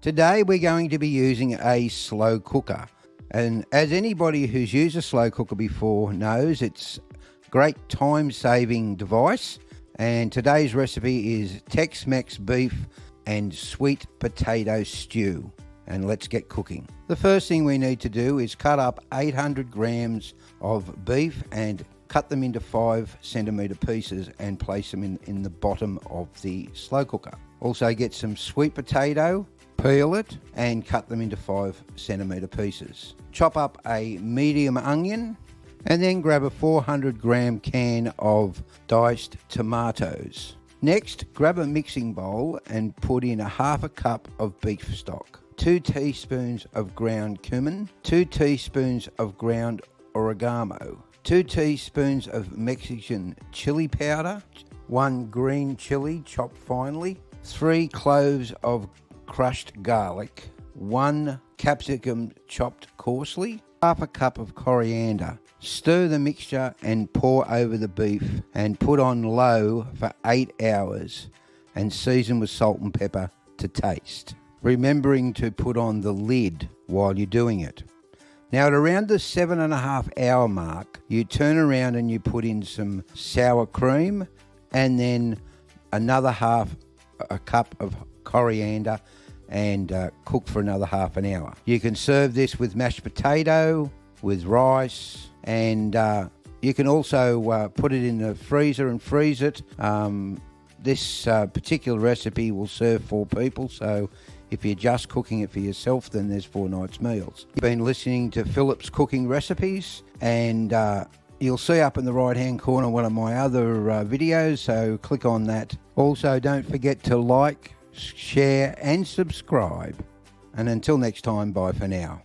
Today we're going to be using a slow cooker. And as anybody who's used a slow cooker before knows, it's a great time-saving device. And today's recipe is Tex-Mex beef and sweet potato stew. And let's get cooking. The first thing we need to do is cut up 800 grams of beef and cut them into 5 centimetre pieces and place them in the bottom of the slow cooker. Also get some sweet potato, peel it and cut them into 5 centimetre pieces. Chop up a medium onion and then grab a 400 gram can of diced tomatoes. Next, grab a mixing bowl and put in a half a cup of beef stock, 2 teaspoons of ground cumin, 2 teaspoons of ground oregano, 2 teaspoons of Mexican chili powder, 1 green chili chopped finely, 3 cloves of crushed garlic, 1 capsicum chopped coarsely, half a cup of coriander. Stir the mixture and pour over the beef and put on low for 8 hours and season with salt and pepper to taste, remembering to put on the lid while you're doing it. Now at around the 7.5 hour mark, you turn around and you put in some sour cream and then another half a cup of coriander and cook for another half an hour. You can serve this with mashed potato, with rice, and you can also put it in the freezer and freeze it. This particular recipe will serve 4 people, so if you're just cooking it for yourself, then there's 4 nights' meals. You've been listening to Philip's Cooking Recipes, and you'll see up in the right-hand corner one of my other videos, so click on that. Also, don't forget to like, share, and subscribe. And until next time, bye for now.